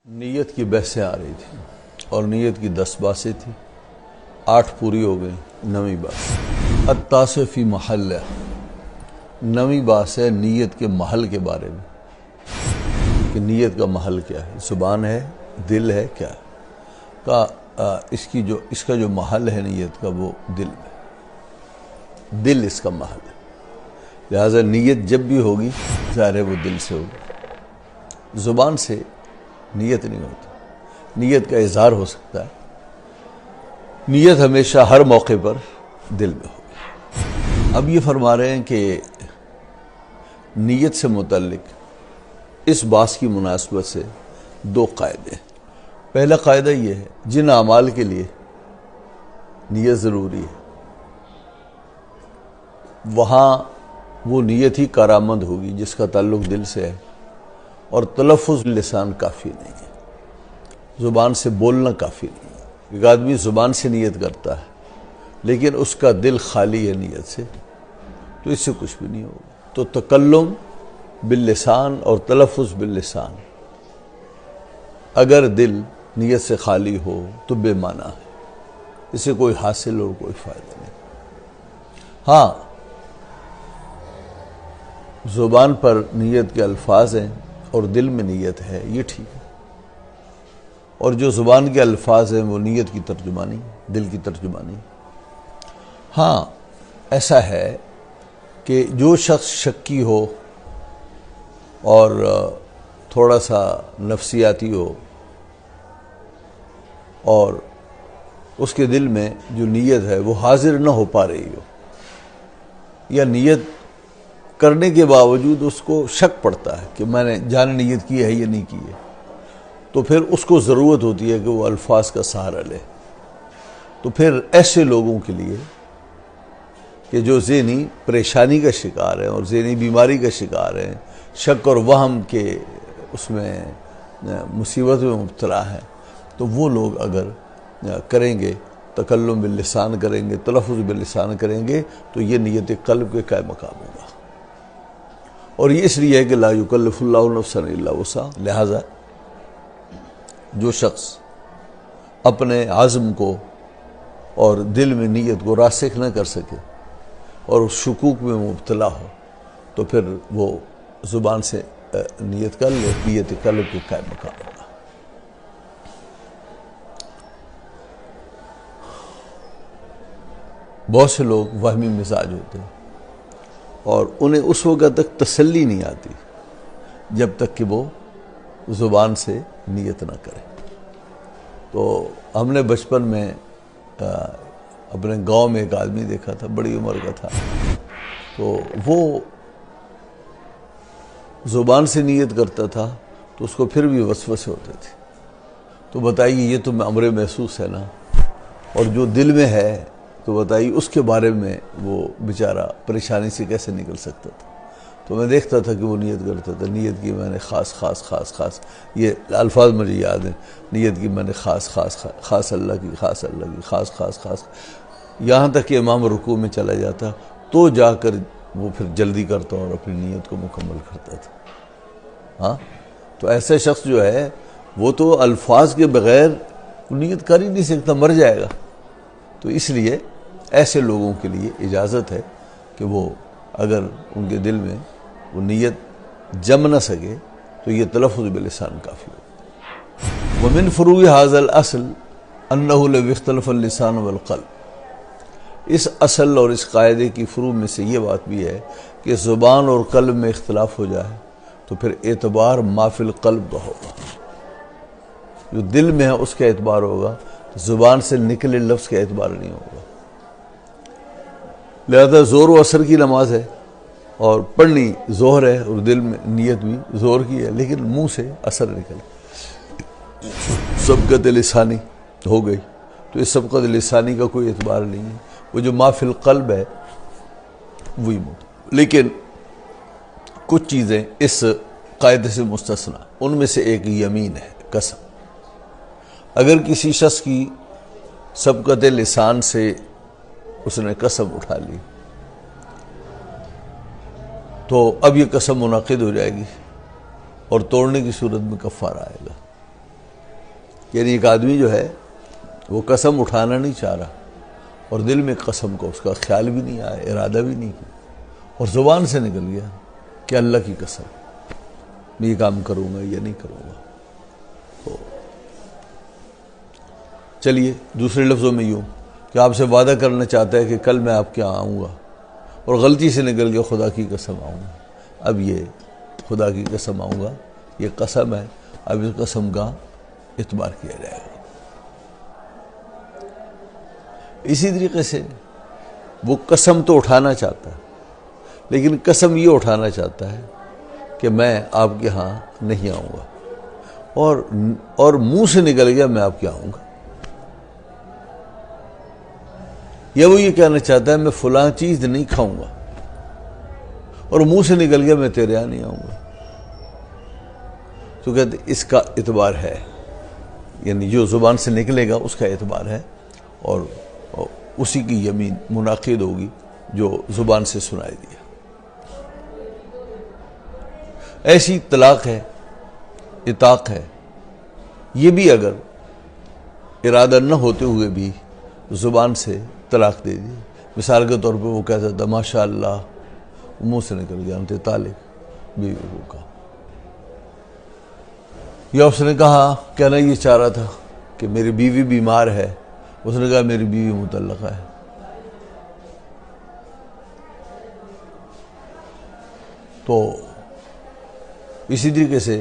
نیت کی بحثیں آ رہی تھی اور نیت کی 10 باتیں تھیں، 8 پوری ہو گئی، 9ویں بات التاسع فی محل ہے۔ 9ویں بات ہے نیت کے محل کے بارے میں کہ نیت کا محل کیا ہے، زبان ہے، دل ہے، کیا ہے اس کا جو محل ہے نیت کا وہ دل میں، دل اس کا محل ہے، لہذا نیت جب بھی ہوگی ظاہر ہے وہ دل سے ہوگی، زبان سے نیت نہیں ہوتی، نیت کا اظہار ہو سکتا ہے، نیت ہمیشہ ہر موقع پر دل میں ہوگی۔ اب یہ فرما رہے ہیں کہ نیت سے متعلق اس بات کی مناسبت سے 2 قاعدے ہیں۔ پہلا قاعدہ یہ ہے جن اعمال کے لیے نیت ضروری ہے وہاں وہ نیت ہی کارآمد ہوگی جس کا تعلق دل سے ہے، اور تلفظ لسان کافی نہیں ہے، زبان سے بولنا کافی نہیں ہے۔ ایک آدمی زبان سے نیت کرتا ہے لیکن اس کا دل خالی ہے نیت سے، تو اس سے کچھ بھی نہیں ہوگا۔ تو تکلم باللسان اور تلفظ باللسان اگر دل نیت سے خالی ہو تو بے معنی ہے، اس سے کوئی حاصل اور کوئی فائدہ نہیں۔ ہاں، زبان پر نیت کے الفاظ ہیں اور دل میں نیت ہے، یہ ٹھیک ہے، اور جو زبان کے الفاظ ہیں وہ نیت کی ترجمانی، دل کی ترجمانی۔ ہاں، ایسا ہے کہ جو شخص شکی ہو اور تھوڑا سا نفسیاتی ہو اور اس کے دل میں جو نیت ہے وہ حاضر نہ ہو پا رہی ہو، یا نیت کرنے کے باوجود اس کو شک پڑتا ہے کہ میں نے جان نیت کی ہے یا نہیں کی ہے، تو پھر اس کو ضرورت ہوتی ہے کہ وہ الفاظ کا سہارا لے۔ تو پھر ایسے لوگوں کے لیے کہ جو ذہنی پریشانی کا شکار ہیں اور ذہنی بیماری کا شکار ہیں، شک اور وہم کے اس میں مصیبت میں مبتلا ہیں، تو وہ لوگ اگر کریں گے، تکلم باللسان کریں گے، تلفظ باللسان کریں گے، تو یہ نیت قلب کے قائم مقام ہوگا، اور یہ اس لیے ہے کہ لا یکلف اللہ نفسا الا وسعها، لہذا جو شخص اپنے عزم کو اور دل میں نیت کو راسخ نہ کر سکے اور شکوک میں مبتلا ہو، تو پھر وہ زبان سے نیت کر لے، نیت قلب کے قائم مقام ہوگا۔ بہت سے لوگ وہمی مزاج ہوتے ہیں اور انہیں اس وقت تک تسلی نہیں آتی جب تک کہ وہ زبان سے نیت نہ کرے۔ تو ہم نے بچپن میں اپنے گاؤں میں ایک آدمی دیکھا تھا، بڑی عمر کا تھا، تو وہ زبان سے نیت کرتا تھا تو اس کو پھر بھی وسوسے ہوتے تھے۔ تو بتائیے یہ تو امر محسوس ہے نا، اور جو دل میں ہے تو بتائیے اس کے بارے میں وہ بیچارہ پریشانی سے کیسے نکل سکتا تھا۔ تو میں دیکھتا تھا کہ وہ نیت کرتا تھا، نیت کی میں نے خاص، یہ الفاظ مجھے یاد ہیں، نیت کی میں نے خاص اللہ کی، خاص، یہاں تک کہ امام رکوع میں چلا جاتا تو جا کر وہ پھر جلدی کرتا اور اپنی نیت کو مکمل کرتا تھا۔ ہاں، تو ایسا شخص جو ہے وہ تو الفاظ کے بغیر نیت کر ہی نہیں سکتا، مر جائے گا۔ تو اس لیے ایسے لوگوں کے لیے اجازت ہے کہ وہ اگر ان کے دل میں وہ نیت جم نہ سکے تو یہ تلفظ باللسان کافی ہو۔ ومن فروع ھذا الاصل انہ لو اختلف اللسان والقلب، اس اصل اور اس قاعدے کی فروع میں سے یہ بات بھی ہے کہ زبان اور قلب میں اختلاف ہو جائے تو پھر اعتبار ما فی القلب کا ہوگا، جو دل میں ہے اس کا اعتبار ہوگا، زبان سے نکلے لفظ کا اعتبار نہیں ہوگا۔ لہذا زور و اثر کی نماز ہے اور پڑھنی ظہر ہے اور دل میں نیت بھی زور کی ہے، لیکن منہ سے اثر نکلے، سبقت لسانی ہو گئی، تو اس سبقت لسانی کا کوئی اعتبار نہیں ہے، وہ جو ما فی القلب ہے وہی موت۔ لیکن کچھ چیزیں اس قاعدے سے مستثنا، ان میں سے ایک یمین ہے، قسم۔ اگر کسی شخص کی سبقت لسان سے اس نے قسم اٹھا لی تو اب یہ قسم منعقد ہو جائے گی اور توڑنے کی صورت میں کفارہ آئے گا۔ یعنی ایک آدمی جو ہے وہ قسم اٹھانا نہیں چاہ رہا اور دل میں قسم کا اس کا خیال بھی نہیں آیا، ارادہ بھی نہیں کیا، اور زبان سے نکل گیا کہ اللہ کی قسم میں یہ کام کروں گا یا نہیں کروں گا۔ تو چلیے دوسرے لفظوں میں یوں کہ آپ سے وعدہ کرنا چاہتا ہے کہ کل میں آپ کے یہاں آؤں گا، اور غلطی سے نکل گیا خدا کی قسم آؤں گا۔ اب یہ خدا کی قسم آؤں گا، یہ قسم ہے، اب اس قسم کا اعتبار کیا جائے گا۔ اسی طریقے سے وہ قسم تو اٹھانا چاہتا ہے، لیکن قسم یہ اٹھانا چاہتا ہے کہ میں آپ کے ہاں نہیں آؤں گا، اور منہ سے نکل گیا میں آپ کے آؤں گا، یا وہ یہ کہنا چاہتا ہے میں فلاں چیز نہیں کھاؤں گا، اور منہ سے نکل گیا میں تیرے یہاں نہیں آؤں گا۔ تو کہتے اس کا اعتبار ہے، یعنی جو زبان سے نکلے گا اس کا اعتبار ہے، اور اسی کی یمین منعقد ہوگی جو زبان سے سنائی دیا۔ ایسی طلاق ہے، اطاق ہے، یہ بھی اگر ارادہ نہ ہوتے ہوئے بھی زبان سے طلاق دے دی۔ مثال کے طور پہ وہ کہتا تھا ماشاء اللہ، منہ سے نکل گیا انت طالق بیوی کو کہا، یا اس نے کہا کہنا یہ چاہ رہا تھا کہ میری بیوی بیمار ہے، اس نے کہا میری بیوی مطلقہ ہے۔ تو اسی طریقے سے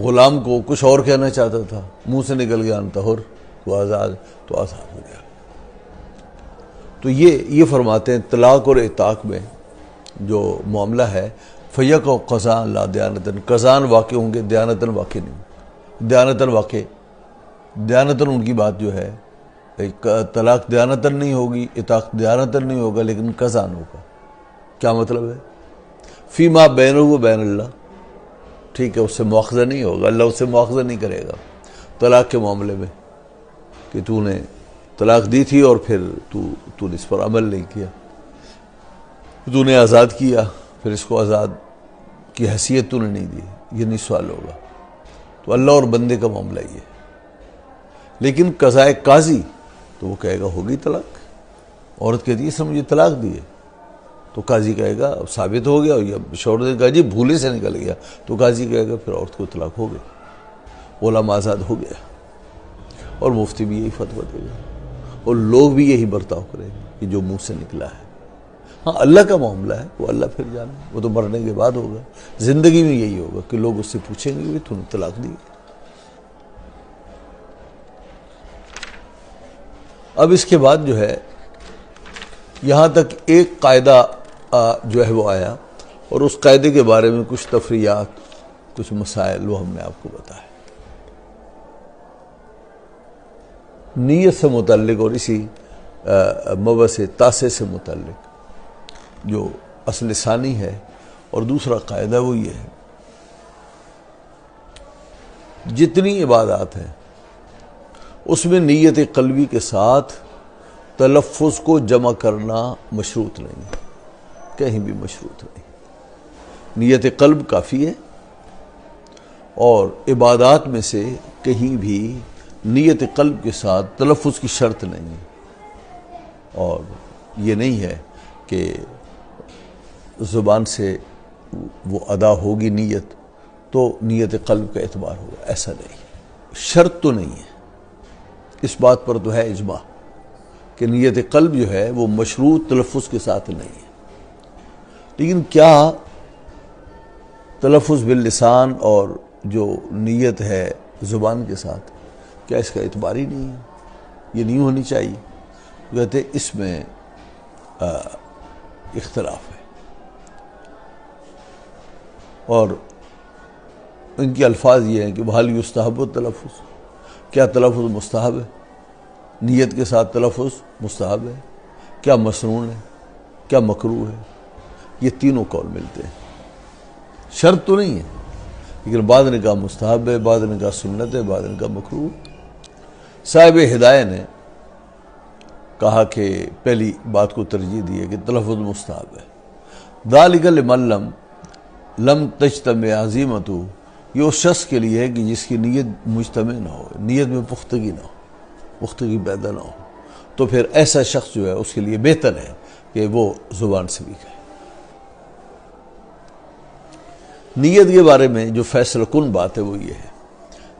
غلام کو کچھ اور کہنا چاہتا تھا، منہ سے نکل گیا انت حر، تو آزاد ہو گیا۔ تو یہ فرماتے ہیں طلاق اور اطاق میں جو معاملہ ہے فیق و قضاء لا دیانتاً، قضاء واقع ہوں گے، دیانتاً واقع نہیں۔ دیانتاً واقع، دیانتاً ان کی بات جو ہے طلاق دیانتاً نہیں ہوگی، اطاق دیانتاً نہیں ہوگا، لیکن قضاء ہوگا۔ کیا مطلب ہے؟ فیما بینہ و بین اللہ، ٹھیک ہے، اس سے مواخذہ نہیں ہوگا، اللہ اس سے مواخذہ نہیں کرے گا طلاق کے معاملے میں کہ تو نے طلاق دی تھی اور پھر تو نے اس پر عمل نہیں کیا، تو نے آزاد کیا پھر اس کو آزاد کی حیثیت تو نے نہیں دی، یہ نہیں سوال ہوگا۔ تو اللہ اور بندے کا معاملہ یہ ہے۔ لیکن قضائے قاضی تو وہ کہے گا ہوگی طلاق، عورت کہتی ہے اس نے مجھے طلاق دی ہے، تو قاضی کہے گا اب ثابت ہو گیا، یا شوہر نے کہا جی بھولے سے نکل گیا، تو قاضی کہے گا پھر عورت کو طلاق ہو گئی، غلام آزاد ہو گیا، اور مفتی بھی یہی فتویٰ دے گا، اور لوگ بھی یہی برتاؤ کریں گے کہ جو منہ سے نکلا ہے۔ ہاں اللہ کا معاملہ ہے، وہ اللہ پھر جانے، وہ تو مرنے کے بعد ہوگا۔ زندگی میں یہی ہوگا کہ لوگ اس سے پوچھیں گے کہ تو نے طلاق دی۔ اب اس کے بعد جو ہے یہاں تک ایک قاعدہ جو ہے وہ آیا، اور اس قاعدے کے بارے میں کچھ تفریعات، کچھ مسائل وہ ہم نے آپ کو بتایا نیت سے متعلق، اور اسی مبحث تاسع سے متعلق جو اصل ثانی ہے۔ اور دوسرا قاعدہ وہ یہ ہے جتنی عبادات ہیں اس میں نیت قلبی کے ساتھ تلفظ کو جمع کرنا مشروط نہیں ہے، کہیں بھی مشروط نہیں۔ نیت قلب کافی ہے، اور عبادات میں سے کہیں بھی نیت قلب کے ساتھ تلفظ کی شرط نہیں ہے، اور یہ نہیں ہے کہ زبان سے وہ ادا ہوگی نیت تو نیت قلب کا اعتبار ہوگا، ایسا نہیں، شرط تو نہیں ہے۔ اس بات پر تو ہے اجماع کہ نیت قلب جو ہے وہ مشروط تلفظ کے ساتھ نہیں ہے، لیکن کیا تلفظ باللسان اور جو نیت ہے زبان کے ساتھ، کیا اس کا اعتبار ہی نہیں ہے؟ یہ نہیں ہونی چاہیے؟ کہتے اس میں اختلاف ہے، اور ان کے الفاظ یہ ہیں کہ بحال یستحب التلفظ، کیا تلفظ مستحب ہے؟ نیت کے ساتھ تلفظ مستحب ہے؟ کیا مسنون ہے؟ کیا مکروہ ہے؟ یہ تینوں قول ملتے ہیں، شرط تو نہیں ہے، لیکن بعض نے کہا مستحب ہے، بعض نے کہا سنت ہے، بعض نے کہا مکروہ۔ صاحب ہدایہ نے کہا کہ پہلی بات کو ترجیح دی ہے کہ تلفظ مستحب ہے۔ ذالک لمن لم تجتمع عزیمتہ یہ اس شخص کے لیے ہے کہ جس کی نیت مجتمع نہ ہو، نیت میں پختگی نہ ہو، پختگی پیدا نہ ہو، تو پھر ایسا شخص جو ہے اس کے لیے بہتر ہے کہ وہ زبان سے بھی کہے۔ نیت کے بارے میں جو فیصلہ کن بات ہے وہ یہ ہے،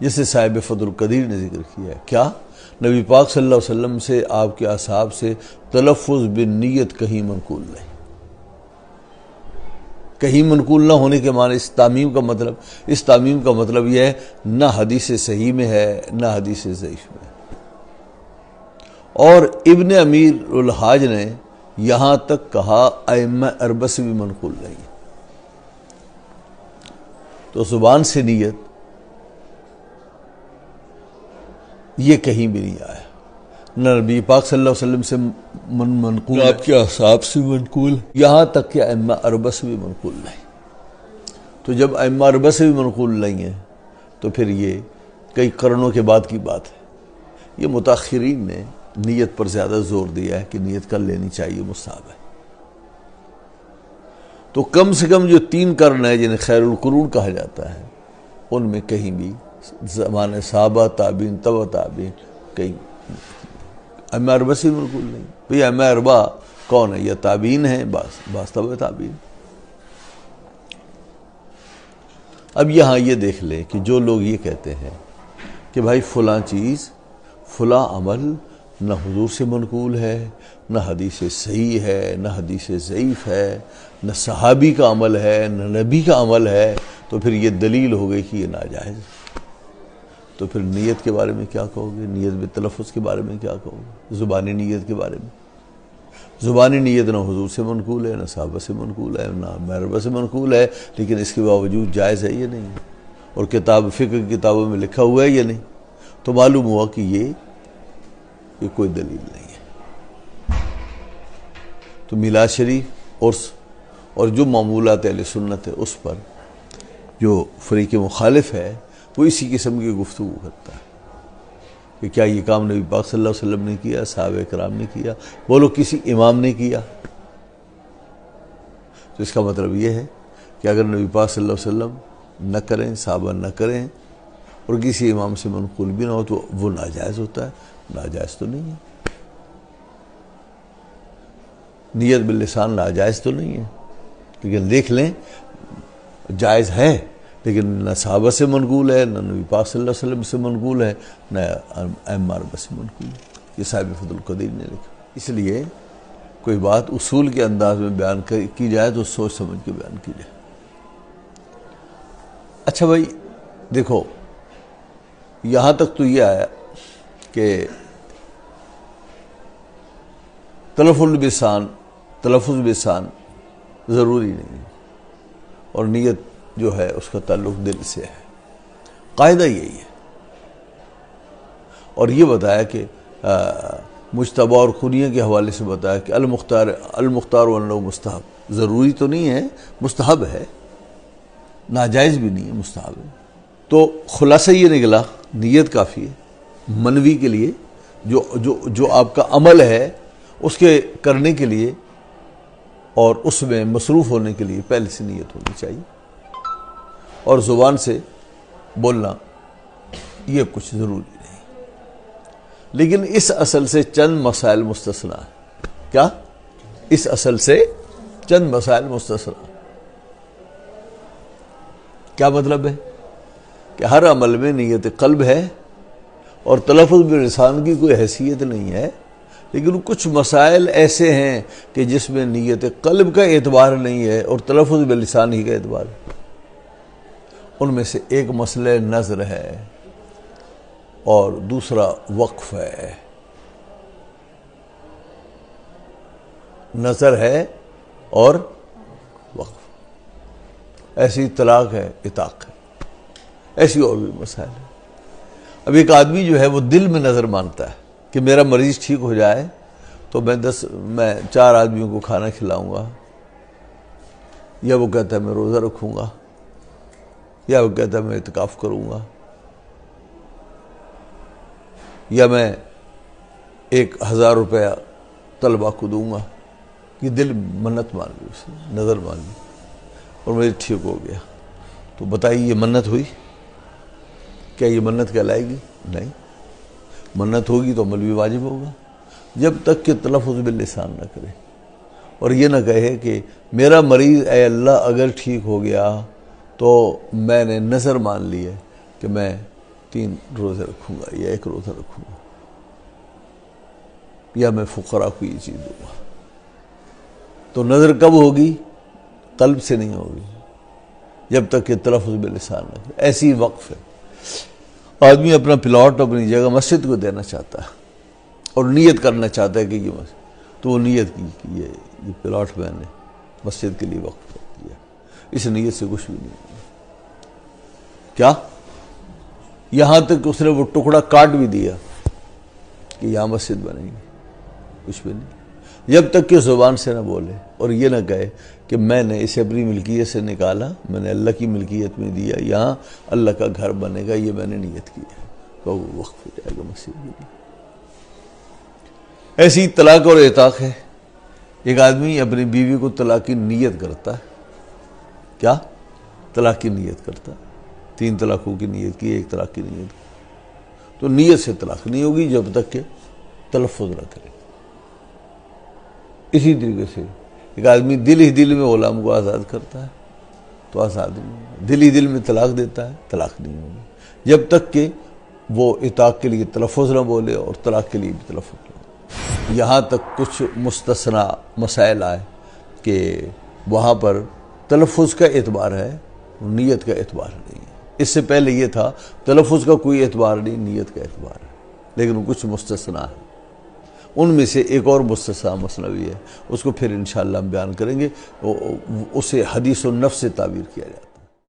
جسے صاحب فضل القدیر نے ذکر کیا ہے، کیا نبی پاک صلی اللہ علیہ وسلم سے، آپ کے اصحاب سے تلفظ بالنیت کہیں منقول نہیں۔ کہیں منقول نہ ہونے کے معنی اس تعمیم کا مطلب یہ ہے نہ حدیث صحیح میں ہے نہ حدیث ضعیف میں ہے۔ اور ابن امیر الحاج نے یہاں تک کہا ائمہ اربعہ سے بھی منقول نہیں ہے۔ تو زبان سے نیت یہ کہیں بھی نہیں آیا، نہ نبی پاک صلی اللہ علیہ وسلم سے منقول، آپ کے اصحاب سے منقول، یہاں تک کہ ائمہ اربعہ سے بھی منقول نہیں۔ تو جب ائمہ اربعہ سے بھی منقول نہیں ہے تو پھر یہ کئی قرنوں کے بعد کی بات ہے۔ یہ متاخرین نے نیت پر زیادہ زور دیا ہے کہ نیت کر لینی چاہیے، مستحب ہے۔ تو کم سے کم جو 3 قرن ہے جنہیں خیر القرون کہا جاتا ہے، ان میں کہیں بھی زمانہ صحابہ، تابعین، تبع تابعین، کہیں ائمہ اربعہ سے منقول نہیں۔ بھئی ائمہ اربعہ کون ہے؟ یا تابعین ہیں، بعض تبع تابعین۔ اب یہاں یہ دیکھ لیں کہ جو لوگ یہ کہتے ہیں کہ بھائی فلاں چیز، فلاں عمل نہ حضور سے منقول ہے، نہ حدیث صحیح ہے، نہ حدیث ضعیف ہے، نہ صحابی کا عمل ہے، نہ نبی کا عمل ہے، تو پھر یہ دلیل ہو گئی کہ یہ ناجائز۔ تو پھر نیت کے بارے میں کیا کہو گے؟ نیت بالتلفظ کے بارے میں کیا کہو گے؟ زبانی نیت کے بارے میں، زبانی نیت نہ حضور سے منقول ہے، نہ صحابہ سے منقول ہے، نہ ائمہ سے منقول ہے، لیکن اس کے باوجود جائز ہے یا نہیں ہے، اور فقہ کی کتابوں میں لکھا ہوا ہے یا نہیں، تو معلوم ہوا کہ یہ کوئی دلیل نہیں ہے۔ تو میلاد شریف عرس اور جو معمولات اہل سنت ہے، اس پر جو فریق مخالف ہے وہ اسی قسم کی گفتگو کرتا ہے کہ کیا یہ کام نبی پاک صلی اللہ علیہ وسلم نے کیا، صحابہ کرام نے کیا، بولو کسی امام نے کیا؟ تو اس کا مطلب یہ ہے کہ اگر نبی پاک صلی اللہ علیہ وسلم نہ کریں، صحابہ نہ کریں، اور کسی امام سے منقول بھی نہ ہو، تو وہ ناجائز ہوتا ہے؟ ناجائز تو نہیں ہے۔ نیت باللسان ناجائز تو نہیں ہے، لیکن دیکھ لیں جائز ہے، لیکن نہ صحابہ سے منقول ہے، نہ نبی پاک صلی اللہ علیہ وسلم سے منقول ہے، نہ ائمہ اربعہ سے منقول ہے۔ یہ صاحب فضل القدیر نے لکھا۔ اس لیے کوئی بات اصول کے انداز میں بیان کی جائے تو سوچ سمجھ کے بیان کی جائے۔ اچھا بھائی دیکھو، یہاں تک تو یہ آیا کہ تلفظ بلسان ضروری نہیں ہے، اور نیت جو ہے اس کا تعلق دل سے ہے، قاعدہ یہی ہے۔ اور یہ بتایا کہ مجتبہ اور کنیہ کے حوالے سے بتایا کہ المختار وانہ مستحب، ضروری تو نہیں ہے، مستحب ہے، ناجائز بھی نہیں ہے، مستحب ہے۔ تو خلاصہ یہ نکلا نیت کافی ہے منوی کے لیے، جو آپ کا عمل ہے اس کے کرنے کے لیے اور اس میں مصروف ہونے کے لیے پہلے سے نیت ہونی چاہیے، اور زبان سے بولنا یہ کچھ ضروری نہیں۔ لیکن اس اصل سے چند مسائل مستثنیٰ ہیں۔ کیا؟ اس اصل سے چند مسائل مستثنیٰ۔ کیا مطلب ہے؟ کہ ہر عمل میں نیت قلب ہے اور تلفظ باللسان کی کوئی حیثیت نہیں ہے، لیکن کچھ مسائل ایسے ہیں کہ جس میں نیت قلب کا اعتبار نہیں ہے اور تلفظ باللسان ہی کا اعتبار ہے۔ ان میں سے ایک مسئلہ نظر ہے اور دوسرا وقف ہے۔ نظر ہے اور وقف، ایسی طلاق ہے، عتاق ہے، ایسی اور بھی مسائل ہیں۔ اب ایک آدمی جو ہے وہ دل میں نظر مانتا ہے کہ میرا مریض ٹھیک ہو جائے تو میں 4 آدمیوں کو کھانا کھلاؤں گا، یا وہ کہتا ہے میں روزہ رکھوں گا، یا وہ کہتا ہے میں اعتکاف کروں گا، یا میں 1000 روپیہ طلبہ کو دوں گا۔ یہ دل منت مان لی، اس نے نظر مان لی اور مجھے ٹھیک ہو گیا۔ تو بتائیے یہ منت ہوئی؟ کیا یہ منت کہلائے گی؟ نہیں، منت ہوگی تو عمل بھی واجب ہوگا، جب تک کہ تلفظ باللسان نہ کرے، اور یہ نہ کہے کہ میرا مریض اے اللہ اگر ٹھیک ہو گیا تو میں نے نظر مان لی ہے کہ میں 3 روزے رکھوں گا یا 1 روزہ رکھوں گا، یا میں فقراء کو یہ چیز دوں گا۔ تو نظر کب ہوگی؟ قلب سے نہیں ہوگی، جب تک کہ تلفظ باللسان نہ کرے۔ ایسی وقف ہے، آدمی اپنا پلاٹ اپنی جگہ مسجد کو دینا چاہتا ہے اور نیت کرنا چاہتا ہے کہ یہ مسجد، تو وہ نیت کی کہ یہ پلاٹ میں نے مسجد کے لیے وقف کر دیا، اس نیت سے کچھ بھی نہیں ہوگا۔ کیا یہاں تک اس نے وہ ٹکڑا کاٹ بھی دیا کہ یہاں مسجد بنے گی، کچھ بھی نہیں، جب تک کہ زبان سے نہ بولے اور یہ نہ کہے کہ میں نے اسے اپنی ملکیت سے نکالا، میں نے اللہ کی ملکیت میں دیا، یہاں اللہ کا گھر بنے گا، یہ میں نے نیت کی ہے، تو وہ وقف ہو جائے گا مسجد کے لیے۔ ایسی طلاق اور اعتاق ہے، ایک آدمی اپنی بیوی کو طلاق کی نیت کرتا ہے، کیا طلاق کی نیت کرتا ہے، 3 طلاقوں کی نیت کی، 1 طلاق کی نیت کی، تو نیت سے طلاق نہیں ہوگی جب تک کہ تلفظ نہ کرے۔ اسی طریقے سے ایک آدمی دل ہی دل میں غلام کو آزاد کرتا ہے تو آزاد نہیں ہوگا، دل ہی دل میں طلاق دیتا ہے، طلاق نہیں ہوگی جب تک کہ وہ اطاق کے لیے تلفظ نہ بولے اور طلاق کے لیے بھی تلفظ نہ بولے۔ یہاں تک کچھ مستثنی مسائل آئے کہ وہاں پر تلفظ کا اعتبار ہے، نیت کا اعتبار نہیں ہے۔ اس سے پہلے یہ تھا تلفظ کا کوئی اعتبار نہیں، نیت کا اعتبار ہے، لیکن کچھ مستثنی ہے، ان میں سے ایک اور مستثنی مسئلہ بھی ہے، اس کو پھر انشاءاللہ ہم بیان کریں گے، اسے حدیث النفس سے تعبیر کیا جاتا ہے۔